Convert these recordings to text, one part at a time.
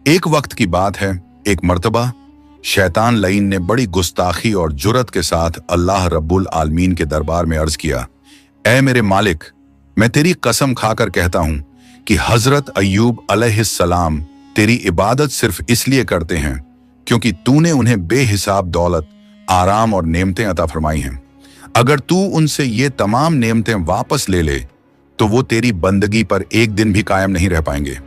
एक वक्त की बात है, एक मर्तबा शैतान लईन ने बड़ी गुस्ताखी और जुर्रत के साथ अल्लाह रब्बुल आलमीन के दरबार में अर्ज किया, ऐ मेरे मालिक, मैं तेरी कसम खाकर कहता हूं कि हजरत अय्यूब अलैहिस्सलाम तेरी इबादत सिर्फ इसलिए करते हैं क्योंकि तूने उन्हें बेहिसाब दौलत, आराम और नेमतें अता फरमाई हैं। अगर तू उनसे ये तमाम नेमतें वापस ले ले तो वो तेरी बंदगी पर एक दिन भी कायम नहीं रह पाएंगे।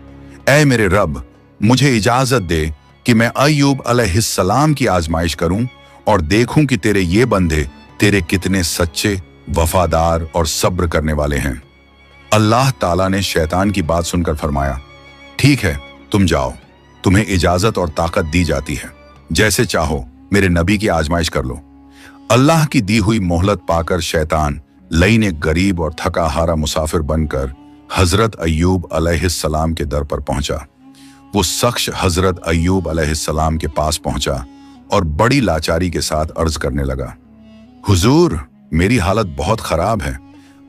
ऐ मेरे रब, मुझे इजाजत दे कि मैं अय्यूब अलैहिस्सलाम की आजमाइश करूं और देखूं कि तेरे ये बंदे तेरे कितने सच्चे, वफादार और सब्र करने वाले हैं। अल्लाह ताला ने शैतान की बात सुनकर फरमाया, ठीक है, तुम जाओ, तुम्हें इजाजत और ताकत दी जाती है, जैसे चाहो मेरे नबी की आजमाइश कर लो। अल्लाह की दी हुई मोहलत पाकर शैतान लईन एक गरीब और थका हारा मुसाफिर बनकर हजरत अय्यूब अलैहिस्सलाम के दर पर पहुंचा। वो शख्स हजरत अय्यूब अलैहिस्सलाम के पास पहुंचा और बड़ी लाचारी के साथ अर्ज करने लगा, हुजूर, मेरी हालत बहुत खराब है,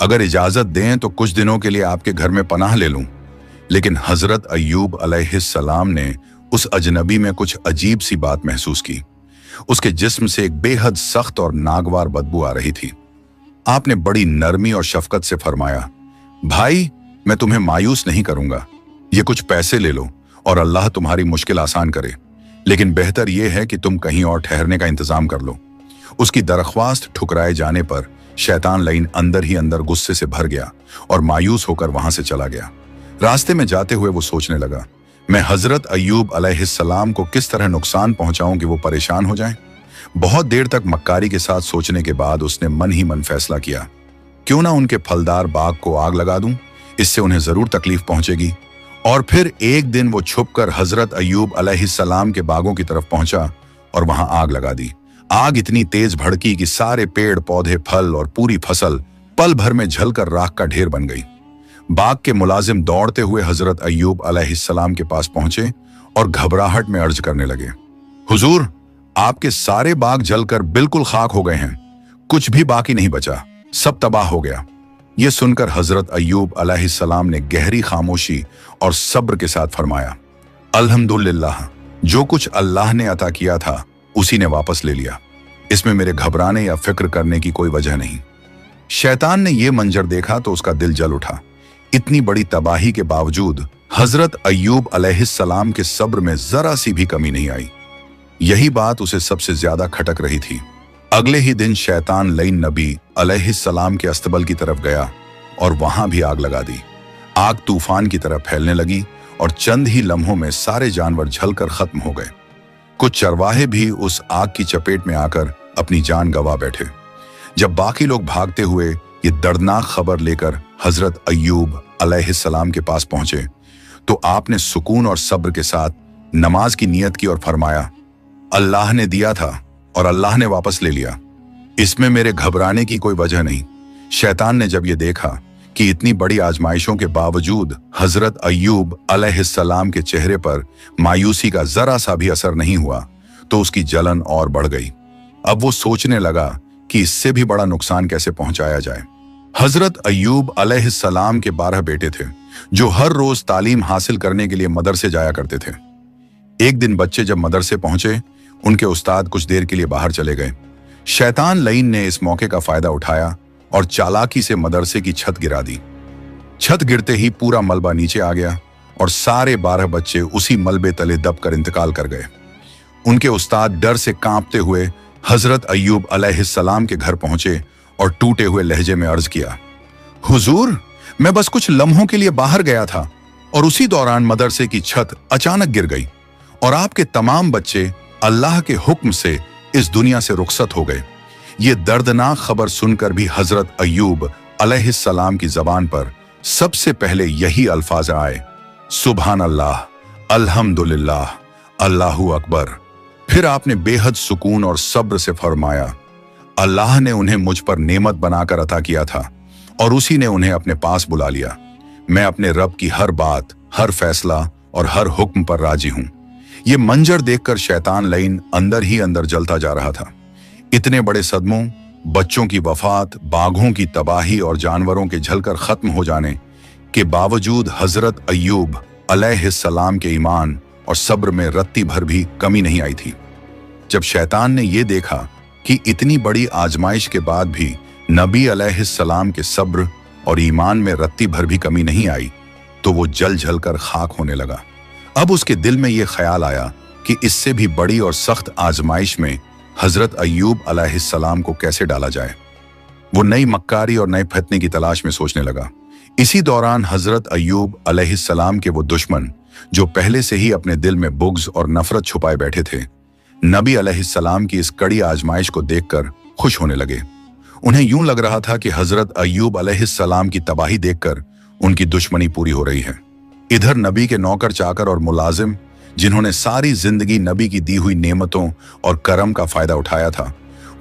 अगर इजाजत दें तो कुछ दिनों के लिए आपके घर में पनाह ले लूं। लेकिन हजरत अय्यूब अलैहिस्सलाम ने उस अजनबी में कुछ अजीब सी बात महसूस की। उसके जिस्म से एक बेहद सख्त और नागवार बदबू आ रही थी। आपने बड़ी नरमी और शफकत से फरमाया, भाई, मैं तुम्हें मायूस नहीं करूंगा, ये कुछ पैसे ले लो और अल्लाह तुम्हारी मुश्किल आसान करे, लेकिन बेहतर यह है कि तुम कहीं और ठहरने का इंतजाम कर लो। उसकी दरख्वास्त ठुकराए जाने पर शैतान लईन अंदर ही अंदर गुस्से से भर गया और मायूस होकर वहां से चला गया। रास्ते में जाते हुए वो सोचने लगा, मैं हजरत अय्यूब अलैहिस्सलाम को किस तरह नुकसान पहुंचाऊं कि वो परेशान हो जाएं। बहुत देर तक मक्कारी के साथ सोचने के बाद उसने मन ही मन फैसला किया, क्यों ना उनके फलदार बाग को आग लगा दूं, इससे उन्हें जरूर तकलीफ पहुंचेगी। और फिर एक दिन वो छुपकर हजरत अय्यूब अलैहिस्सलाम के बागों की तरफ पहुंचा और वहां आग लगा दी। आग इतनी तेज भड़की कि सारे पेड़ पौधे, फल और पूरी फसल पल भर में जलकर राख का ढेर बन गई। बाग के मुलाजिम दौड़ते हुए हजरत अय्यूब अलैहिस्सलाम के पास पहुंचे और घबराहट में अर्ज करने लगे, हुजूर, आपके सारे बाग जलकर बिल्कुल खाक हो गए हैं, कुछ भी बाकी नहीं बचा, सब तबाह हो गया। यह सुनकर हजरत अय्यूब अलैहिस्सलाम ने गहरी खामोशी और सब्र के साथ फरमाया, अल्हम्दुलिल्लाह, जो कुछ अल्लाह ने अता किया था उसी ने वापस ले लिया, इसमें मेरे घबराने या फिक्र करने की कोई वजह नहीं। शैतान ने यह मंजर देखा तो उसका दिल जल उठा। इतनी बड़ी तबाही के बावजूद हजरत अय्यूब अलैहिस्सलाम के सब्र में जरा सी भी कमी नहीं आई। यही बात उसे सबसे ज्यादा खटक रही थी। अगले ही दिन शैतान लईन नबी अलैहिस्सलाम के अस्तबल की तरफ गया और वहां भी आग लगा दी। आग तूफान की तरफ फैलने लगी और चंद ही लम्हों में सारे जानवर जलकर खत्म हो गए। कुछ चरवाहे भी उस आग की चपेट में आकर अपनी जान गंवा बैठे। जब बाकी लोग भागते हुए ये दर्दनाक खबर लेकर हजरत अय्यूब अलैहिस्सलाम के पास पहुंचे तो आपने सुकून और सब्र के साथ नमाज की नियत की और फरमाया, अल्लाह ने दिया था और अल्लाह ने वापस ले लिया, इसमें मेरे घबराने की कोई वजह नहीं। शैतान ने जब ये देखा कि इतनी बड़ी आजमाइशों के बावजूद हजरत अय्यूब अलैहिस्सलाम के चेहरे पर मायूसी का जरा सा भी असर नहीं हुआ तो उसकी जलन और बढ़ गई। अब वो सोचने लगा कि इससे भी बड़ा नुकसान कैसे पहुंचाया जाए। हजरत अय्यूब अलैहिस्सलाम के 12 बेटे थे जो हर रोज तालीम हासिल करने के लिए मदरसे जाया करते थे। एक दिन बच्चे जब मदरसे पहुंचे, उनके उस्ताद कुछ देर के लिए बाहर चले गए। शैतान लईन ने इस मौके का फायदा उठाया और चालाकी से मदरसे की छत गिरा दी। छत गिरते ही पूरा मलबा नीचे आ गया और सारे 12 बच्चे उसी मलबे तले दबकर इंतकाल कर गए। उनके उस्ताद डर से कांपते हुए हजरत अय्यूब अलैहिस्सलाम के घर पहुंचे और टूटे हुए लहजे में अर्ज किया, हुजूर, मैं बस कुछ लम्हों के लिए बाहर गया था और उसी दौरान मदरसे की छत अचानक गिर गई और आपके तमाम बच्चे अल्लाह के हुक्म से इस दुनिया से रुखसत हो गए। ये दर्दनाक खबर सुनकर भी हजरत अय्यूब अलैहिस्सलाम की जबान पर सबसे पहले यही अल्फाज आए, सुभान अल्लाह, अल्हम्दुलिल्लाह, अल्लाहु अकबर। फिर आपने बेहद सुकून और सब्र से फरमाया, अल्लाह ने उन्हें मुझ पर नेमत बनाकर अता किया था और उसी ने उन्हें अपने पास बुला लिया। मैं अपने रब की हर बात, हर फैसला और हर हुक्म पर राजी हूं। ये मंजर देखकर शैतान लईन अंदर ही अंदर जलता जा रहा था। इतने बड़े सदमों, बच्चों की वफात, बाघों की तबाही और जानवरों के जलकर खत्म हो जाने के बावजूद हजरत अय्यूब अलैहिस्सलाम के ईमान और सब्र में रत्ती भर भी कमी नहीं आई थी। जब शैतान ने यह देखा कि इतनी बड़ी आजमाइश के बाद भी नबी अलैहिस्सलाम के सब्र और ईमान में रत्ती भर भी कमी नहीं आई, तो वो जल जल कर खाक होने लगा। अब उसके दिल में यह ख्याल आया कि इससे भी बड़ी और सख्त आजमाइश में हजरत अय्यूब अलैहिस्सलाम को कैसे डाला जाए। वो नई मक्कारी और नए फतने की तलाश में सोचने लगा। इसी दौरान हजरत अय्यूब अलैहिस्सलाम के वो दुश्मन, जो पहले से ही अपने दिल में बुग़्ज़ और नफरत छुपाए बैठे थे, नबी अलैहिस्सलाम की इस कड़ी आजमाइश को देखकर खुश होने लगे। उन्हें यूं लग रहा था कि हजरत अय्यूब अलैहिस्सलाम की तबाही देखकर उनकी दुश्मनी पूरी हो रही है। इधर नबी के नौकर चाकर और मुलाजिम, जिन्होंने सारी जिंदगी नबी की दी हुई नेमतों और करम का फायदा उठाया था,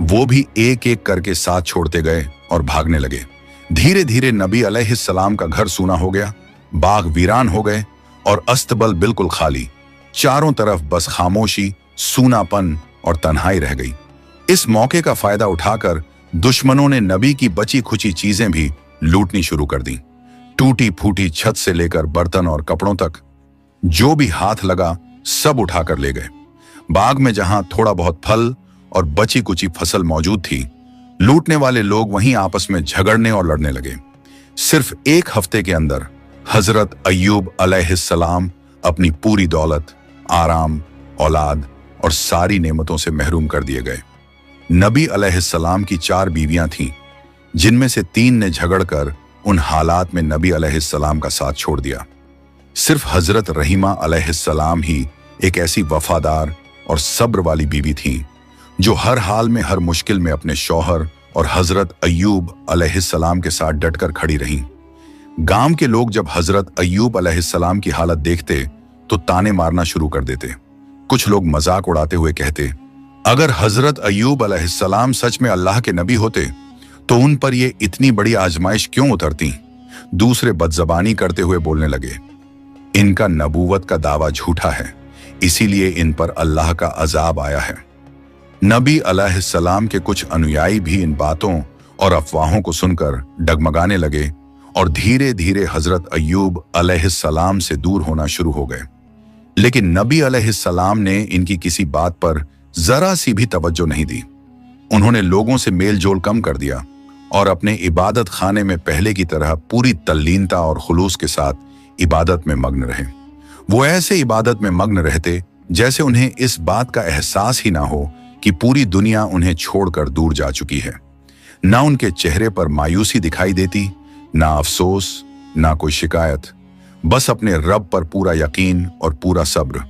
वो भी एक एक करके साथ छोड़ते गए और भागने लगे। धीरे धीरे नबी अलैहिस्सलाम का घर सूना हो गया, बाग वीरान हो गए और अस्तबल बिल्कुल खाली। चारों तरफ बस खामोशी, सूनापन और तन्हाई रह गई। इस मौके का फायदा उठाकर दुश्मनों ने नबी की बची खुची चीजें भी लूटनी शुरू कर दी। टूटी फूटी छत से लेकर बर्तन और कपड़ों तक जो भी हाथ लगा सब उठाकर ले गए। बाग में जहां थोड़ा बहुत फल और बची कुची फसल मौजूद थी, लूटने वाले लोग वहीं आपस में झगड़ने और लड़ने लगे। सिर्फ एक हफ्ते के अंदर हजरत अय्यूब अलैहिस्सलाम अपनी पूरी दौलत, आराम, औलाद और सारी नेमतों से महरूम कर दिए गए। नबी अलैहिस्सलाम की 4 बीवियां थीं, जिनमें से 3 ने झगड़कर उन हालात में नबी अलैहिस्सलाम का साथ छोड़ दिया। सिर्फ हजरत रहीमा अलैहिस्सलाम ही एक ऐसी वफादार और सब्र वाली बीवी थी, जो हर हाल में, हर मुश्किल में अपने शौहर और हजरत अय्यूब अलैहिस्सलाम के साथ डटकर खड़ी रहीं। गांव के लोग जब हजरत अय्यूब अलैहिस्सलाम की हालत देखते तो ताने मारना शुरू कर देते। कुछ लोग मजाक उड़ाते हुए कहते, अगर हजरत अय्यूब अलैहिस्सलाम सच में अल्लाह के नबी होते तो उन पर ये इतनी बड़ी आजमाइश क्यों उतरती। दूसरे बदजबानी करते हुए बोलने लगे, इनका नबूवत का दावा झूठा है, इसीलिए इन पर अल्लाह का अजाब आया है। नबी अलैहिस्सलाम के कुछ अनुयायी भी इन बातों और अफवाहों को सुनकर डगमगाने लगे और धीरे धीरे हजरत अय्यूब अलैहिस्सलाम से दूर होना शुरू हो गए। लेकिन नबी अलैहिस्सलाम ने इनकी किसी बात पर जरा सी भी तवज्जो नहीं दी। उन्होंने लोगों से मेल जोल कम कर दिया और अपने इबादत खाने में पहले की तरह पूरी तल्लीनता और खुलूस के साथ इबादत में मग्न रहे। वो ऐसे इबादत में मग्न रहते जैसे उन्हें इस बात का एहसास ही ना हो कि पूरी दुनिया उन्हें छोड़कर दूर जा चुकी है। ना उनके चेहरे पर मायूसी दिखाई देती, ना अफसोस, ना कोई शिकायत, बस अपने रब पर पूरा यकीन और पूरा सब्र।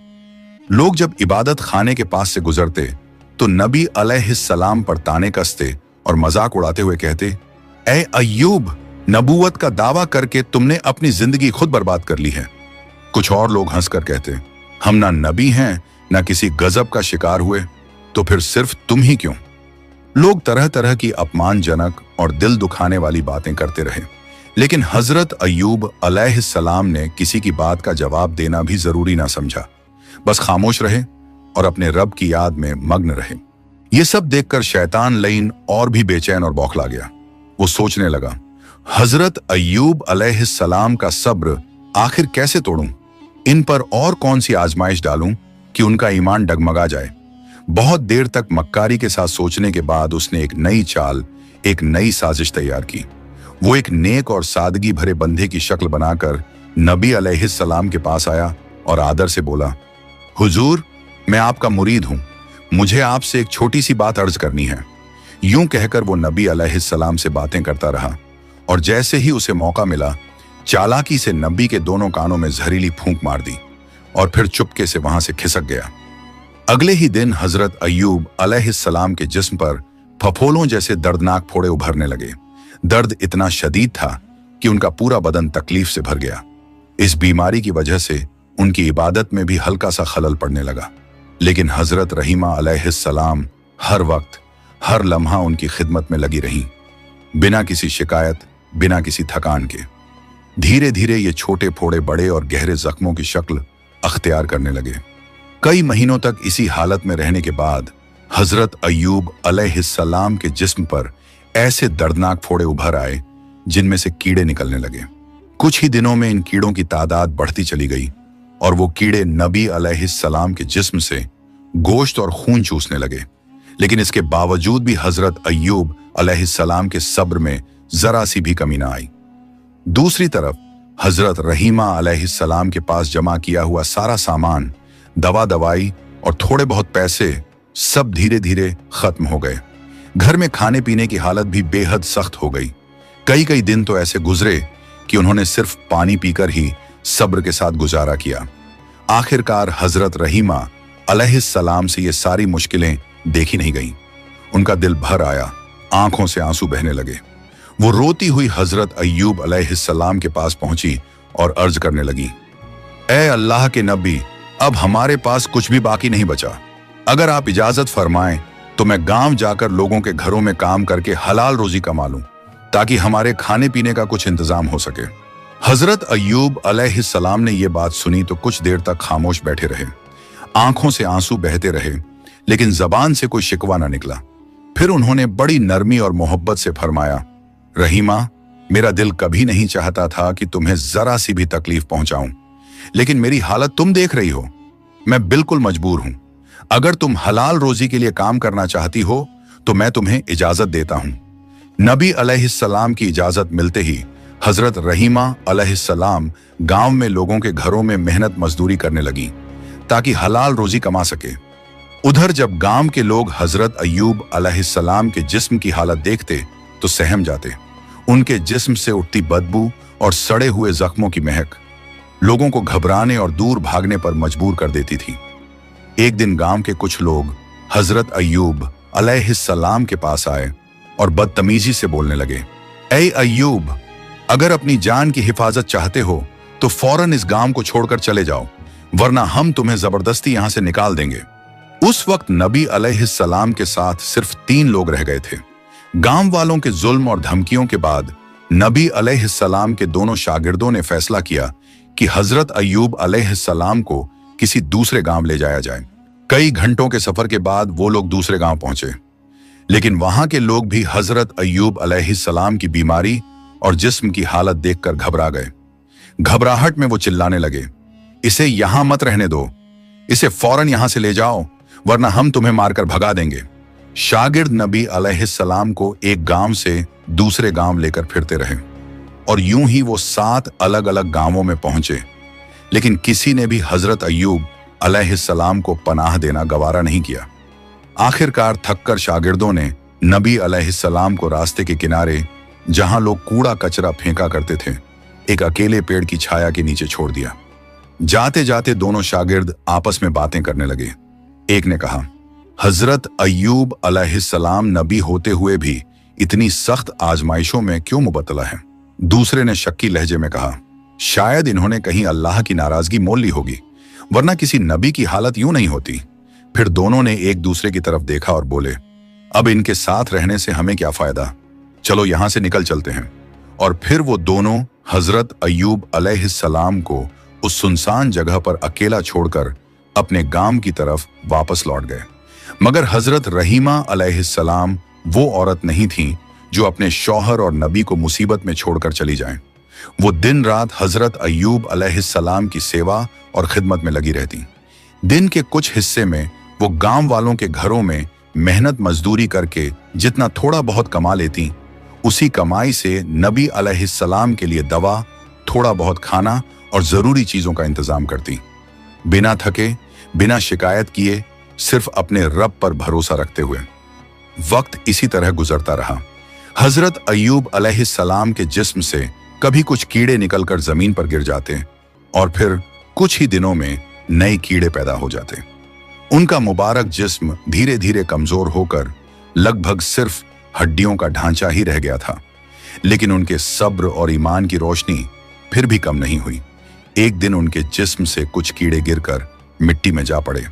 लोग जब इबादत खाने के पास से गुजरते तो नबी अलैहिस्सलाम पर ताने कसते और मजाक उड़ाते हुए कहते, ए अय्यूब, नबूवत का दावा करके तुमने अपनी जिंदगी खुद बर्बाद कर ली है। कुछ और लोग हंसकर कहते, हम ना नबी हैं ना किसी गजब का शिकार हुए, तो फिर सिर्फ तुम ही क्यों। लोग तरह तरह की अपमानजनक और दिल दुखाने वाली बातें करते रहे, लेकिन हजरत अय्यूब अलैहिस्सलाम ने किसी की बात का जवाब देना भी जरूरी ना समझा। बस खामोश रहे और अपने रब की याद में मग्न रहे। ये सब देखकर शैतान लईन और भी बेचैन और बौखला गया। वो सोचने लगा, हजरत अय्यूब अलैहिस्सलाम का सब्र आखिर कैसे तोड़ूं? इन पर और कौन सी आजमाइश डालूं कि उनका ईमान डगमगा जाए। बहुत देर तक मक्कारी के साथ सोचने के बाद उसने एक नई चाल, एक नई साजिश तैयार की। वो एक नेक और सादगी भरे बंदे की शक्ल बनाकर नबी अलैहिस्सलाम के पास आया और आदर से बोला, हुजूर, मैं आपका मुरीद हूं, मुझे आपसे एक छोटी सी बात अर्ज करनी है। यूं कहकर वो नबी अलैहिस्सलाम से बातें करता रहा और जैसे ही उसे मौका मिला, चालाकी से नबी के दोनों कानों में जहरीली फूंक मार दी और फिर चुपके से वहां से खिसक गया। अगले ही दिन हजरत अय्यूब अलैहिस्सलाम के जिस्म पर फफोलों जैसे दर्दनाक फोड़े उभरने लगे। दर्द इतना शदीद था कि उनका पूरा बदन तकलीफ से भर गया। इस बीमारी की वजह से उनकी इबादत में भी हल्का सा खलल पड़ने लगा। लेकिन हजरत रहीमा अलैहिस्सलाम हर वक्त, हर लम्हा उनकी खिदमत में लगी रहीं, बिना किसी शिकायत, बिना किसी थकान के। धीरे धीरे ये छोटे फोड़े बड़े और गहरे जख्मों की शक्ल अख्तियार करने लगे। कई महीनों तक इसी हालत में रहने के बाद हजरत अय्यूब अलैहिस्सलाम के जिस्म पर ऐसे दर्दनाक फोड़े उभर आए जिनमें से कीड़े निकलने लगे। कुछ ही दिनों में इन कीड़ों की तादाद बढ़ती चली गई और वो कीड़े नबी अलैहिस्सलाम के जिस्म से गोश्त और खून चूसने लगे। लेकिन इसके बावजूद भी हजरत अय्यूब अलैहिस्सलाम के सब्र में जरा सी भी कमी ना आई। दूसरी तरफ हजरत रहीमा अलैहिस्सलाम के पास जमा किया हुआ सारा सामान, दवा दवाई और थोड़े बहुत पैसे सब धीरे धीरे खत्म हो गए। घर में खाने पीने की हालत भी बेहद सख्त हो गई। कई कई दिन तो ऐसे गुजरे कि उन्होंने सिर्फ पानी पीकर ही सब्र के साथ गुजारा किया। आखिरकार हजरत रहीमा अलैहिस्सलाम से ये सारी मुश्किलें देखी नहीं गईं। उनका दिल भर आया, आंखों से आंसू बहने लगे। वो रोती हुई हजरत अय्यूब अलैहिस्सलाम के पास पहुंची और अर्ज करने लगी, ए अल्लाह के नबी, अब हमारे पास कुछ भी बाकी नहीं बचा। अगर आप इजाजत फरमाएं तो मैं गांव जाकर लोगों के घरों में काम करके हलाल रोजी कमा लूं, ताकि हमारे खाने पीने का कुछ इंतजाम हो सके। हजरत अय्यूब अलैहिस्सलाम ने यह बात सुनी तो कुछ देर तक खामोश बैठे रहे। आंखों से आंसू बहते रहे, लेकिन जबान से कोई शिकवा ना निकला। फिर उन्होंने बड़ी नरमी और मोहब्बत से फरमाया, रहीमा, मेरा दिल कभी नहीं चाहता था कि तुम्हें जरा सी भी तकलीफ पहुंचाऊं, लेकिन मेरी हालत तुम देख रही हो। मैं बिल्कुल मजबूर हूं। अगर तुम हलाल रोजी के लिए काम करना चाहती हो तो मैं तुम्हें इजाजत देता हूं। नबी अलैहिस्सलाम की इजाजत मिलते ही हजरत रहीमा अलैहिस्सलाम गांव में लोगों के घरों में मेहनत मजदूरी करने लगी ताकि हलाल रोजी कमा सके। उधर जब गांव के लोग हजरत अय्यूब अलैहिस्सलाम के जिस्म की हालत देखते तो सहम जाते। उनके जिस्म से उठती बदबू और सड़े हुए जख्मों की महक लोगों को घबराने और दूर भागने पर मजबूर कर देती थी। एक दिन गांव के कुछ लोग हजरत अय्यूब अलैहिस्सलाम के पास आए और बदतमीजी से बोलने लगे, ऐ अय्यूब, अगर अपनी जान की हिफाजत चाहते हो तो फौरन इस गांव को छोड़कर चले जाओ, वरना हम तुम्हें जबरदस्ती यहां से निकाल देंगे। उस वक्त नबी अलैहिस्सलाम के साथ सिर्फ 3 लोग रह गए थे। गांव वालों के जुल्म और धमकियों के बाद नबी अलैहिस्सलाम के दोनों शागिर्दों ने फैसला किया कि हजरत अय्यूब अलैहिस्सलाम को किसी दूसरे गांव ले जाया जाए। कई घंटों के सफर के बाद वो लोग दूसरे गांव पहुंचे, लेकिन वहां के लोग भी हजरत अय्यूब अलैहिस्सलाम की बीमारी और जिस्म की हालत देखकर घबरा गए। घबराहट में वो चिल्लाने लगे, इसे यहां मत रहने दो, इसे फौरन यहां से ले जाओ, वरना हम तुम्हें मारकर भगा देंगे। शागिर्द नबी अलैहिस्सलाम को एक गांव से दूसरे गांव लेकर फिरते रहे और यूं ही वो 7 अलग अलग गांवों में पहुंचे, लेकिन किसी ने भी हजरत अय्यूब अलैहिस्सलाम को पनाह देना गवारा नहीं किया। आखिरकार थककर शागिर्दों ने नबी अलैहिस्सलाम को रास्ते के किनारे, जहां लोग कूड़ा कचरा फेंका करते थे, एक अकेले पेड़ की छाया के नीचे छोड़ दिया। जाते जाते दोनों शागिर्द आपस में बातें करने लगे। एक ने कहा, हजरत अय्यूब अलैहिस्सलाम नबी होते हुए भी इतनी सख्त आजमाइशों में क्यों मुबतला है? दूसरे ने शक्की लहजे में कहा, शायद इन्होंने कहीं अल्लाह की नाराजगी मोल ली होगी, वरना किसी नबी की हालत यूं नहीं होती। फिर दोनों ने एक दूसरे की तरफ देखा और बोले, अब इनके साथ रहने से हमें क्या फायदा, चलो यहां से निकल चलते हैं। और फिर वो दोनों हजरत अय्यूब अलैहिस्सलाम को उस सुनसान जगह पर अकेला छोड़कर अपने गांव की तरफ वापस लौट गए। मगर हजरत रहीमा अलैहिस्सलाम वो औरत नहीं थी जो अपने शौहर और नबी को मुसीबत में छोड़कर चली जाएं। वो दिन रात हजरत अय्यूब अलैहिस्सलाम की सेवा और खिदमत में लगी रहती। दिन के कुछ हिस्से में वो गांव वालों के घरों में मेहनत मजदूरी करके जितना थोड़ा बहुत कमा लेती, उसी कमाई से नबी अलैहिस्सलाम के लिए दवा, थोड़ा बहुत खाना और जरूरी चीजों का इंतजाम करती। बिना थके, बिना शिकायत किए, सिर्फ अपने रब पर भरोसा रखते हुए। वक्त इसी तरह गुजरता रहा। हजरत अय्यूब अलैहिस्सलाम के जिस्म से कभी कुछ कीड़े निकलकर जमीन पर गिर जाते और फिर कुछ ही दिनों में नए कीड़े पैदा हो जाते। उनका मुबारक जिस्म धीरे धीरे कमजोर होकर लगभग सिर्फ हड्डियों का ढांचा ही रह गया था, लेकिन उनके सब्र और ईमान की रोशनी फिर भी कम नहीं हुई। एक दिन उनके जिस्म से कुछ कीड़े गिरकर मिट्टी में जा पड़े।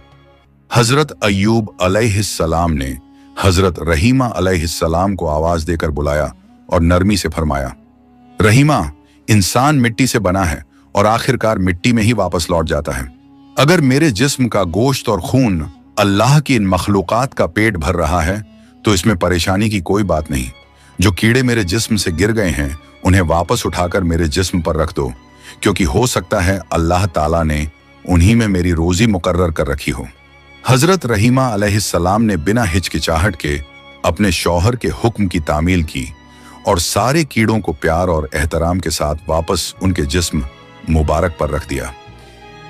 हजरत अय्यूब अलैहिस्सलाम ने हजरत रहीमा अलैहिस्सलाम को आवाज देकर बुलाया और नरमी से फरमाया, रहीमा, इंसान मिट्टी से बना है और आखिरकार मिट्टी में ही वापस लौट जाता है। अगर मेरे जिस्म का गोश्त और खून अल्लाह की इन मखलूकात का पेट भर रहा है तो इसमें परेशानी की कोई बात नहीं। जो कीड़े मेरे जिस्म से गिर गए हैं उन्हें वापस उठाकर मेरे जिस्म पर रख दो, क्योंकि हो सकता है अल्लाह ताला ने उन्हीं में मेरी रोजी मुकर्रर कर रखी हो। हजरत रहीमा अलैहिस्सलाम ने बिना हिचकिचाहट के अपने शौहर के हुक्म की तामील की और सारे कीड़ों को प्यार और एहतराम के साथ वापस उनके जिस्म मुबारक पर रख दिया।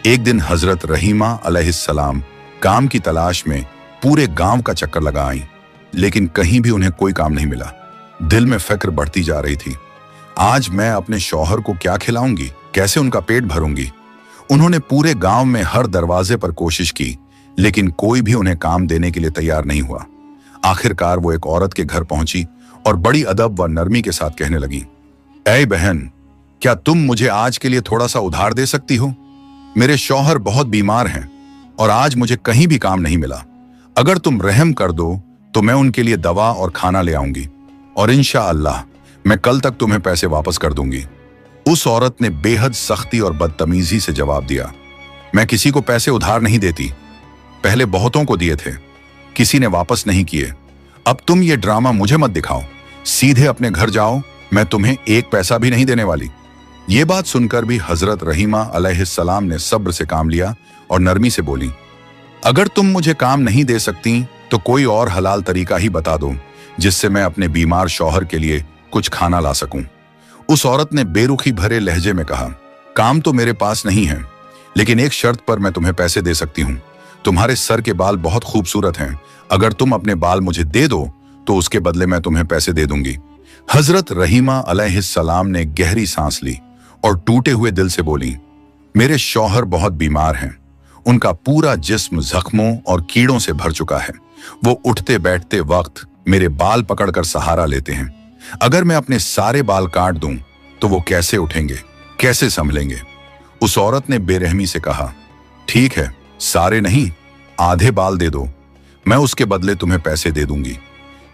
एक दिन हजरत रहीमा अलैहिस्सलाम काम की तलाश में पूरे गांव का चक्कर लगा आईं, लेकिन कहीं भी उन्हें कोई काम नहीं मिला। दिल में फिक्र बढ़ती जा रही थी। आज मैं अपने शौहर को क्या खिलाऊंगी, कैसे उनका पेट भरूंगी। उन्होंने पूरे गांव में हर दरवाजे पर कोशिश की, लेकिन कोई भी उन्हें काम देने के लिए तैयार नहीं हुआ। आखिरकार वो एक औरत के घर पहुंची और बड़ी अदब व नरमी के साथ कहने लगी, ऐ बहन, क्या तुम मुझे आज के लिए थोड़ा सा उधार दे सकती हो? मेरे शौहर बहुत बीमार हैं और आज मुझे कहीं भी काम नहीं मिला। अगर तुम रहम कर दो तो मैं उनके लिए दवा और खाना ले आऊंगी और इंशाअल्लाह मैं कल तक तुम्हें पैसे वापस कर दूंगी। उस औरत ने बेहद सख्ती और बदतमीजी से जवाब दिया, मैं किसी को पैसे उधार नहीं देती। पहले बहुतों को दिए थे, किसी ने वापस नहीं किए। अब तुम ये ड्रामा मुझे मत दिखाओ, सीधे अपने घर जाओ, मैं तुम्हें एक पैसा भी नहीं देने वाली। ये बात सुनकर भी हजरत रहीमा अलैहिस्सलाम ने सब्र से काम लिया और नरमी से बोली, अगर तुम मुझे काम नहीं दे सकती तो कोई और हलाल तरीका ही बता दो जिससे मैं अपने बीमार शौहर के लिए कुछ खाना ला सकूं। उस औरत ने बेरुखी भरे लहजे में कहा, काम तो मेरे पास नहीं है, लेकिन एक शर्त पर मैं तुम्हें पैसे दे सकती हूँ। तुम्हारे सर के बाल बहुत खूबसूरत हैं, अगर तुम अपने बाल मुझे दे दो तो उसके बदले मैं तुम्हें पैसे दे दूंगी। हजरत रहीमा अलैहिस्सलाम ने गहरी सांस ली और टूटे हुए दिल से बोली, मेरे शौहर बहुत बीमार हैं, उनका पूरा जिस्म जख्मों और कीड़ों से भर चुका है। वो उठते बैठते वक्त मेरे बाल पकड़कर सहारा लेते हैं। अगर मैं अपने सारे बाल काट दूं तो वो कैसे उठेंगे, कैसे संभलेंगे? उस औरत ने बेरहमी से कहा, ठीक है, सारे नहीं, आधे बाल दे दो, मैं उसके बदले तुम्हें पैसे दे दूंगी।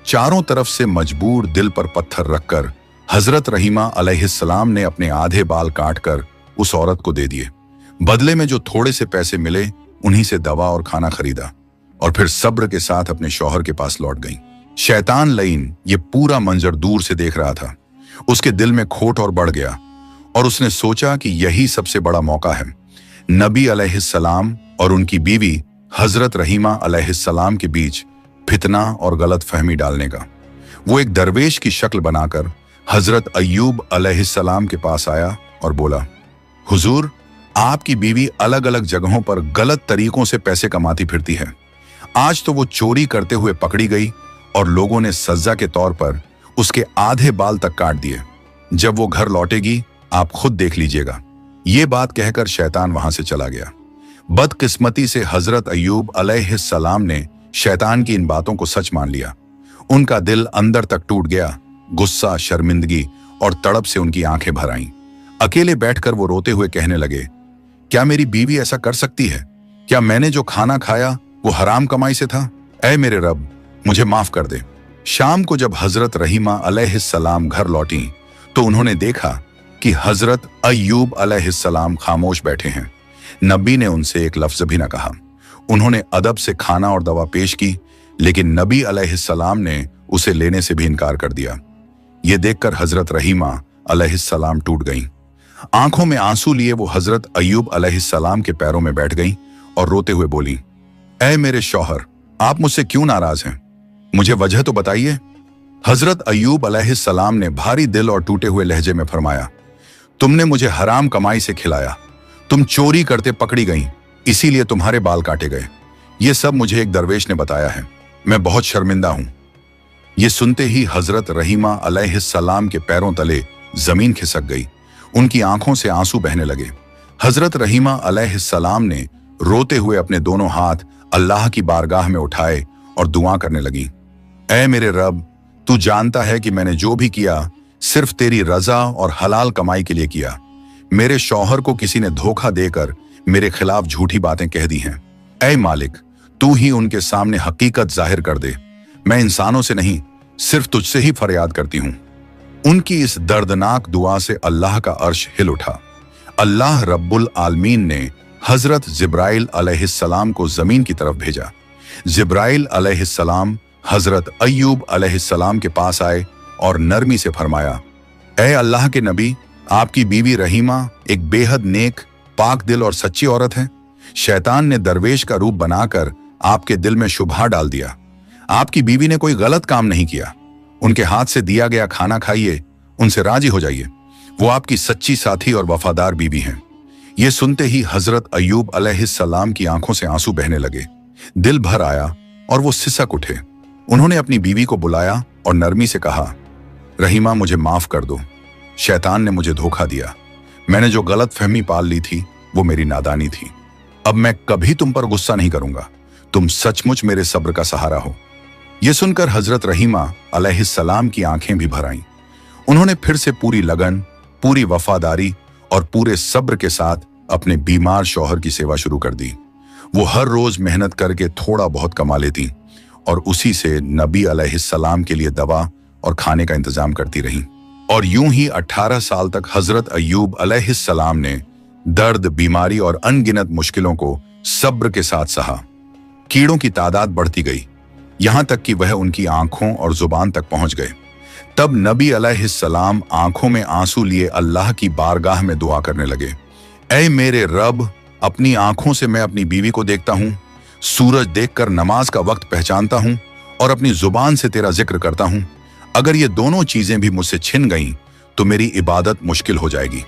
चारों तरफ से मजबूर दिल पर पत्थर रखकर हजरत रहीमा अलैहिस्सलाम ने अपने आधे बाल काटकर उस औरत को दे दिए। बदले में जो थोड़े से पैसे मिले उन्हीं से दवा और खाना खरीदा और फिर सब्र के साथ अपने शौहर के पास लौट गई। शैतान लईन ये पूरा मंजर दूर से देख रहा था। उसके दिल में खोट और बढ़ गया और उसने सोचा कि यही सबसे बड़ा मौका है नबी अलैहिस्सलाम और उनकी बीवी हजरत रहीमा अलैहिस्सलाम के बीच फितना और गलत फहमी डालने का। वो एक दरवेश की शक्ल बनाकर हजरत अय्यूब अलैहिस्सलाम के पास आया और बोला, हुजूर, आपकी बीवी अलग अलग जगहों पर गलत तरीकों से पैसे कमाती फिरती है। आज तो वो चोरी करते हुए पकड़ी गई और लोगों ने सजा के तौर पर उसके आधे बाल तक काट दिए। जब वो घर लौटेगी आप खुद देख लीजिएगा। ये बात कहकर शैतान वहां से चला गया। बदकिस्मती से हजरत अय्यूब अलैहिस्सलाम ने शैतान की इन बातों को सच मान लिया। उनका दिल अंदर तक टूट गया। गुस्सा, शर्मिंदगी और तड़प से उनकी आंखें भर आईं। अकेले बैठकर वो रोते हुए कहने लगे, क्या मेरी बीवी ऐसा कर सकती है? क्या मैंने जो खाना खाया वो हराम कमाई से था? ऐ मेरे रब, मुझे माफ कर दे। शाम को जब हजरत रहीमा अलैहिस्सलाम घर लौटी तो उन्होंने देखा कि हजरत अय्यूब अलैहिस्सलाम खामोश बैठे हैं। नबी ने उनसे एक लफ्ज भी न कहा। उन्होंने अदब से खाना और दवा पेश की, लेकिन नबी अलैहिस्सलाम ने उसे लेने से भी इनकार कर दिया। ये देखकर हजरत रहीमा अलैहिस्सलाम टूट गईं। आंखों में आंसू लिए वो हजरत अय्यूब अलैहिस्सलाम के पैरों में बैठ गईं और रोते हुए बोली, ऐ मेरे शौहर, आप मुझसे क्यों नाराज हैं? मुझे वजह तो बताइए। हजरत अय्यूब अलैहिस्सलाम ने भारी दिल और टूटे हुए लहजे में फरमाया, तुमने मुझे हराम कमाई से खिलाया, तुम चोरी करते पकड़ी गईं, इसीलिए तुम्हारे बाल काटे गए। ये सब मुझे एक दरवेश ने बताया है, मैं बहुत शर्मिंदा हूं। ये सुनते ही हजरत रहीमा अलैहिस्सलाम के पैरों तले जमीन खिसक गई। उनकी आंखों से आंसू बहने लगे। हजरत रहीमा अलैहिस्सलाम ने रोते हुए अपने दोनों हाथ अल्लाह की बारगाह में उठाए और दुआ करने लगी, ऐ मेरे रब, तू जानता है कि मैंने जो भी किया सिर्फ तेरी रजा और हलाल कमाई के लिए किया। मेरे शौहर को किसी ने धोखा देकर मेरे खिलाफ झूठी बातें कह दी हैं। ऐ मालिक, तू ही उनके सामने हकीकत जाहिर कर दे। मैं इंसानों से नहीं, सिर्फ तुझसे ही फरियाद करती हूं। उनकी इस दर्दनाक दुआ से अल्लाह का अर्श हिल उठा। अल्लाह रब्बुल आलमीन ने हजरत जिब्राइल अलैहिस्सलाम को जमीन की तरफ भेजा। जिब्राइल अलैहिस्सलाम हजरत अय्यूब अलैहिस्सलाम के पास आए और नरमी से फरमाया, ऐ अल्लाह के नबी, आपकी बीवी रहीमा एक बेहद नेक, पाक दिल और सच्ची औरत है। शैतान ने दरवेश का रूप बनाकर आपके दिल में शुबहा डाल दिया। आपकी बीवी ने कोई गलत काम नहीं किया, उनके हाथ से दिया गया खाना खाइए, उनसे राजी हो जाइए, वो आपकी सच्ची साथी और वफादार बीवी हैं। ये सुनते ही हजरत अय्यूब अलैहिस्सलाम की आंखों से आंसू बहने लगे, दिल भर आया और वो सिसक उठे। उन्होंने अपनी बीवी को बुलाया और नरमी से कहा, रहीमा मुझे माफ कर दो, शैतान ने मुझे धोखा दिया, मैंने जो गलत फहमी पाल ली थी वो मेरी नादानी थी। अब मैं कभी तुम पर गुस्सा नहीं करूंगा, तुम सचमुच मेरे सब्र का सहारा हो। यह सुनकर हजरत रहीमा अलैहिस्सलाम की आंखें भी भर आईं। उन्होंने फिर से पूरी लगन, पूरी वफादारी और पूरे सब्र के साथ अपने बीमार शौहर की सेवा शुरू कर दी। वो हर रोज मेहनत करके थोड़ा बहुत कमा लेती और उसी से नबी अलैहिस्सलाम के लिए दवा और खाने का इंतजाम करती रहीं। और यूं ही 18 साल तक हजरत अय्यूब अलैहिस्सलाम ने दर्द, बीमारी और अनगिनत मुश्किलों को सब्र के साथ सहा। कीड़ों की तादाद बढ़ती गई, यहां तक कि वह उनकी आंखों और जुबान तक पहुंच गए। तब नबी अलैहिस्सलाम आंखों में आंसू लिए अल्लाह की बारगाह में दुआ करने लगे, ऐ मेरे रब, अपनी आंखों से मैं अपनी बीवी को देखता हूं, सूरज देखकर नमाज का वक्त पहचानता हूं और अपनी जुबान से तेरा जिक्र करता हूं। अगर ये दोनों चीजें भी मुझसे छिन गईं तो मेरी इबादत मुश्किल हो जाएगी।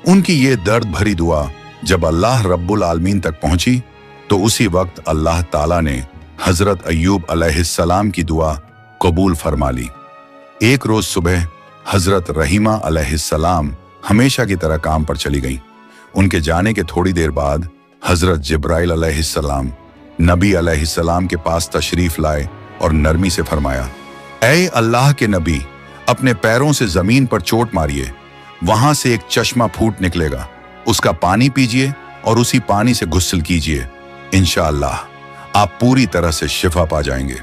उनकी ये दर्द भरी दुआ जब अल्लाह रब्बुल आलमीन तक पहुंची तो उसी वक्त अल्लाह ताला ने हजरत अय्यूब अलैहिस्सलाम की दुआ कबूल फरमा ली। एक रोज सुबह हजरत रहीमा अलैहिस्सलाम हमेशा की तरह काम पर चली गईं। उनके जाने के थोड़ी देर बाद हजरत जिब्राइल अलैहिस्सलाम नबी अलैहिस्सलाम के पास तशरीफ लाए और नरमी से फरमाया, ऐ अल्लाह के नबी, अपने पैरों से जमीन पर चोट मारिए, वहां से एक चश्मा फूट निकलेगा, उसका पानी पीजिए और उसी पानी से गुस्ल कीजिए, इंशाअल्लाह आप पूरी तरह से शिफा पा जाएंगे।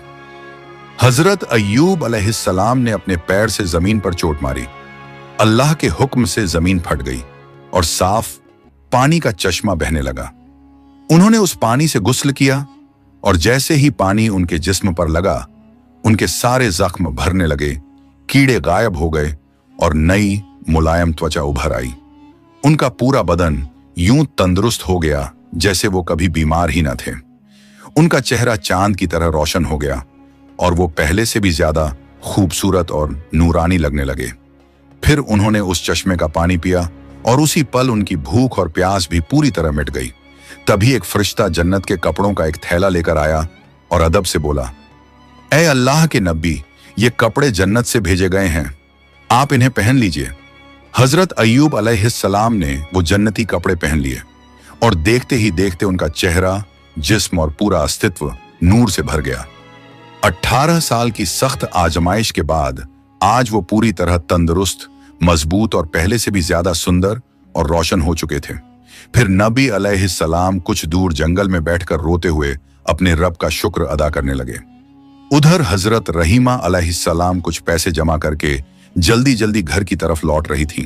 हजरत अय्यूब अलैहिस्सलाम ने अपने पैर से जमीन पर चोट मारी, अल्लाह के हुक्म से जमीन फट गई और साफ पानी का चश्मा बहने लगा। उन्होंने उस पानी से गुस्ल किया और जैसे ही पानी उनके जिस्म पर लगा, उनके सारे जख्म भरने लगे, कीड़े गायब हो गए और नई मुलायम त्वचा उभर आई। उनका पूरा बदन यूं तंदुरुस्त हो गया जैसे वो कभी बीमार ही न थे। उनका चेहरा चांद की तरह रोशन हो गया और वो पहले से भी ज्यादा खूबसूरत और नूरानी लगने लगे। फिर उन्होंने उस चश्मे का पानी पिया और उसी पल उनकी भूख और प्यास भी पूरी तरह मिट गई। तभी एक फरिश्ता जन्नत के कपड़ों का एक थैला लेकर आया और अदब से बोला, ऐ अल्लाह के नबी, ये कपड़े जन्नत से भेजे गए हैं, आप इन्हें पहन लीजिए। हजरत अय्यूब अलैहिस्सलाम ने वो जन्नती कपड़े पहन लिए और देखते ही देखते उनका चेहरा, जिस्म और पूरा अस्तित्व नूर से भर गया। 18 साल की सख्त आजमाइश के बाद आज वो पूरी तरह तंदुरुस्त, मजबूत और पहले से भी ज्यादा सुंदर और रोशन हो चुके थे। फिर नबी अलैहिस्सलाम कुछ दूर जंगल में बैठकर रोते हुए अपने रब का शुक्र अदा करने लगे। उधर हजरत रहीमा अलैहिस्सलाम कुछ पैसे जमा करके जल्दी जल्दी घर की तरफ लौट रही थीं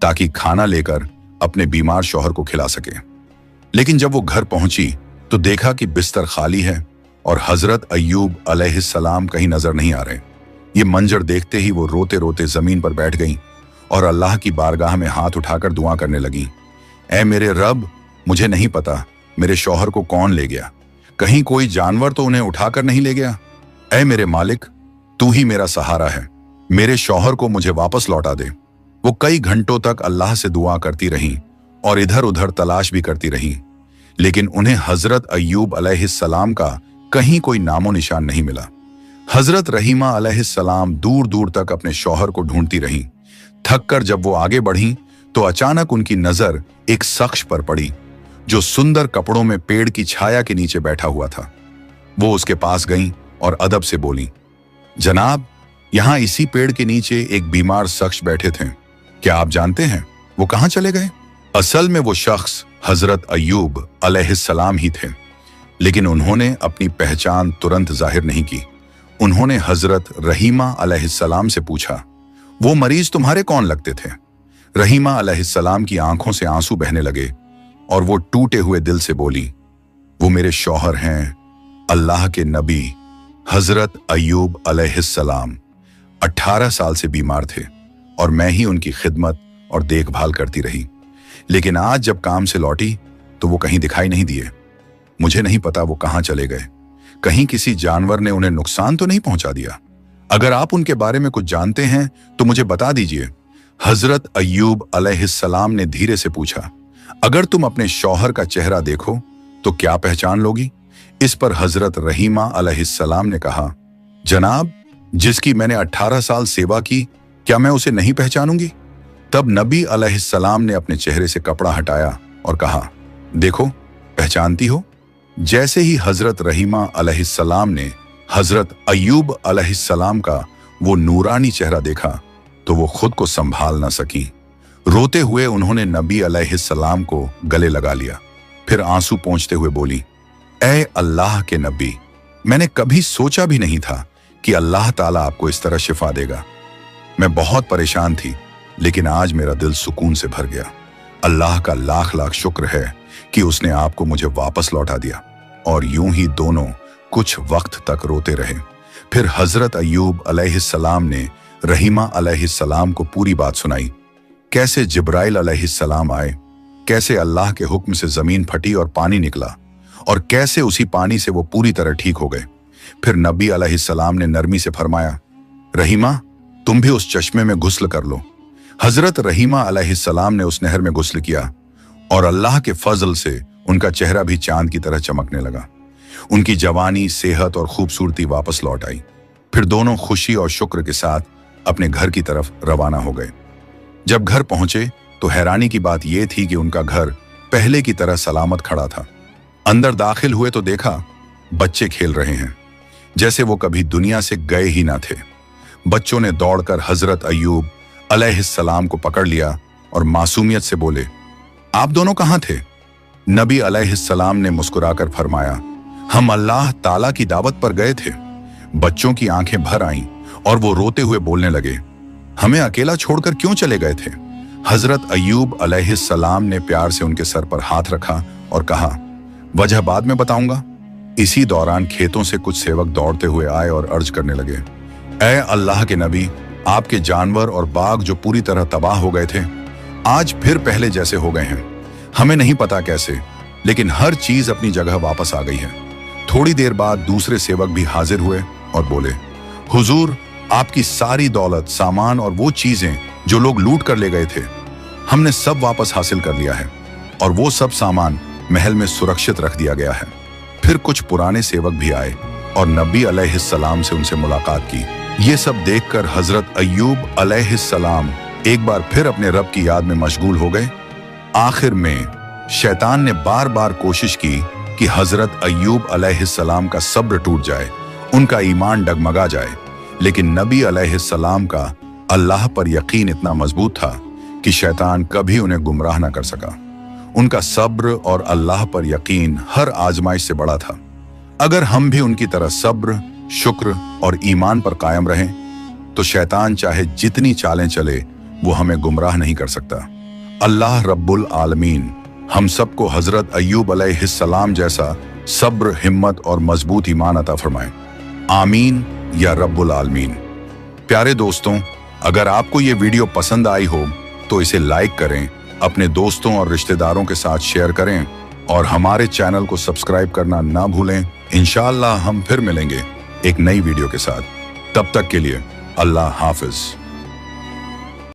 ताकि खाना लेकर अपने बीमार शौहर को खिला सके। लेकिन जब वो घर पहुंची तो देखा कि बिस्तर खाली है और हजरत अय्यूब अलैहिस्सलाम कहीं नजर नहीं आ रहे। ये मंजर देखते ही वो रोते रोते जमीन पर बैठ गईं और अल्लाह की बारगाह में हाथ उठाकर दुआ करने लगीं, ऐ मेरे रब, मुझे नहीं पता मेरे शौहर को कौन ले गया, कहीं कोई जानवर तो उन्हें उठाकर नहीं ले गया। ऐ मेरे मालिक, तू ही मेरा सहारा है, मेरे शौहर को मुझे वापस लौटा दे। वो कई घंटों तक अल्लाह से दुआ करती रहीं और इधर उधर तलाश भी करती रहीं, लेकिन उन्हें हजरत अय्यूब अलैहिस्सलाम का कहीं कोई नामो निशान नहीं मिला। हजरत रहीमा अलैहिस्सलाम दूर दूर तक अपने शौहर को ढूंढती रहीं। थककर जब वो आगे बढ़ीं तो अचानक उनकी नजर एक शख्स पर पड़ी जो सुंदर कपड़ों में पेड़ की छाया के नीचे बैठा हुआ था। वो उसके पास गईं और अदब से बोली, जनाब, यहां इसी पेड़ के नीचे एक बीमार शख्स बैठे थे, क्या आप जानते हैं वो कहां चले गए? असल में वो शख्स हजरत अय्यूब अलैहिस्सलाम ही थे, लेकिन उन्होंने अपनी पहचान तुरंत जाहिर नहीं की। उन्होंने हजरत रहीमा अलैहिस्सलाम से पूछा, वो मरीज तुम्हारे कौन लगते थे? रहीमा अलैहिस्सलाम की आंखों से आंसू बहने लगे और वो टूटे हुए दिल से बोली, वो मेरे शौहर हैं, अल्लाह के नबी हजरत अय्यूब अलैहिस्सलाम 18 साल से बीमार थे और मैं ही उनकी खिदमत और देखभाल करती रही, लेकिन आज जब काम से लौटी तो वो कहीं दिखाई नहीं दिए। मुझे नहीं पता वो कहाँ चले गए। कहीं किसी जानवर ने उन्हें नुकसान तो नहीं पहुंचा दिया? अगर आप उनके बारे में कुछ जानते हैं तो मुझे बता दीजिए। हजरत अय्यूब अलैहिस्सलाम ने धीरे से पूछा, अगर तुम अपने शौहर का चेहरा देखो तो क्या पहचान लोगी? इस पर हजरत रहीमा अलैहिस्सलाम ने कहा, जनाब, जिसकी मैंने 18 साल सेवा की, क्या मैं उसे नहीं पहचानूंगी? तब नबी अलैहिस्सलाम ने अपने चेहरे से कपड़ा हटाया और कहा, देखो, पहचानती हो? जैसे ही हजरत रहीमा अलैहिस्सलाम ने हजरत अय्यूब अलैहिस्सलाम का वो नूरानी चेहरा देखा तो वो खुद को संभाल न सकी। रोते हुए उन्होंने नबी अलैहिस्सलाम को गले लगा लिया। फिर आंसू पोंछते हुए बोली, ऐ अल्लाह के नबी, मैंने कभी सोचा भी नहीं था कि अल्लाह ताला आपको इस तरह शिफा देगा। मैं बहुत परेशान थी, लेकिन आज मेरा दिल सुकून से भर गया। अल्लाह का लाख लाख शुक्र है कि उसने आपको मुझे वापस लौटा दिया। और यूं ही दोनों कुछ वक्त तक रोते रहे। फिर हजरत अय्यूब अलैहिस्सलाम ने रहीमा अलैहिस्सलाम को पूरी बात सुनाई। कैसे जिब्राइल अलैहिस्सलाम आए, कैसे अल्लाह के हुक्म से जमीन फटी और पानी निकला, और कैसे उसी पानी से वो पूरी तरह ठीक हो गए। फिर नबी अलैहिस्सलाम ने नरमी से फरमाया, रहीमा, तुम भी उस चश्मे में गुस्ल कर लो। हजरत रहीमा अलैहिस्सलाम ने उस नहर में गुस्ल किया और अल्लाह के फजल से उनका चेहरा भी चांद की तरह चमकने लगा। उनकी जवानी, सेहत और खूबसूरती वापस लौट आई। फिर दोनों खुशी और शुक्र के साथ अपने घर की तरफ रवाना हो गए। जब घर पहुंचे तो हैरानी की बात यह थी कि उनका घर पहले की तरह सलामत खड़ा था। अंदर दाखिल हुए तो देखा बच्चे खेल रहे हैं, जैसे वो कभी दुनिया से गए ही ना थे। बच्चों ने दौड़कर हजरत अय्यूब अलैहिस्सलाम को पकड़ लिया और मासूमियत से बोले, आप दोनों कहाँ थे? नबी अलैहिस्सलाम ने मुस्कुराकर फरमाया, हम अल्लाह ताला की दावत पर गए थे। बच्चों की आंखें भर आईं और वो रोते हुए बोलने लगे, हमें अकेला छोड़कर क्यों चले गए थे? हजरत अय्यूब अलैहिस्सलाम ने प्यार से उनके सर पर हाथ रखा और कहा, वजह बाद में बताऊंगा। इसी दौरान खेतों से कुछ सेवक दौड़ते हुए आए और अर्ज करने लगे, ऐ अल्लाह के नबी, आपके जानवर और बाग जो पूरी तरह तबाह हो गए थे, आज फिर पहले जैसे हो गए हैं। हमें नहीं पता कैसे, लेकिन हर चीज अपनी जगह वापस आ गई है। थोड़ी देर बाद दूसरे सेवक भी हाजिर हुए और बोले, हुजूर, आपकी सारी दौलत, सामान और वो चीजें जो लोग लूट कर ले गए थे, हमने सब वापस हासिल कर लिया है और वो सब सामान महल में सुरक्षित रख दिया गया है। फिर कुछ पुराने सेवक भी आए और नबी अलैहिस्सलाम से उनसे मुलाकात की। ये सब देखकर हजरत अय्यूब अलैहिस्सलाम एक बार फिर अपने रब की याद में मशगूल हो गए। आखिर में शैतान ने बार बार कोशिश की कि हजरत अय्यूब अलैहिस्सलाम का सब्र टूट जाए, उनका ईमान डगमगा जाए, लेकिन नबी अलैहिस्सलाम का अल्लाह पर यकीन इतना मजबूत था कि शैतान कभी उन्हें गुमराह न कर सका। उनका सब्र और अल्लाह पर यकीन हर आजमाइश से बड़ा था। अगर हम भी उनकी तरह सब्र, शुक्र और ईमान पर कायम रहें तो शैतान चाहे जितनी चालें चले वो हमें गुमराह नहीं कर सकता। अल्लाह रब्बुल आलमीन हम सबको हजरत अय्यूब अलैहिस्सलाम जैसा सब्र, हिम्मत और मजबूत ईमान अता फरमाए। आमीन या रब्बुल आलमीन। प्यारे दोस्तों, अगर आपको ये वीडियो पसंद आई हो तो इसे लाइक करें, अपने दोस्तों और रिश्तेदारों के साथ शेयर करें और हमारे चैनल को सब्सक्राइब करना ना भूलें। इंशाअल्लाह हम फिर मिलेंगे एक नई वीडियो के साथ। तब तक के लिए अल्लाह हाफिज।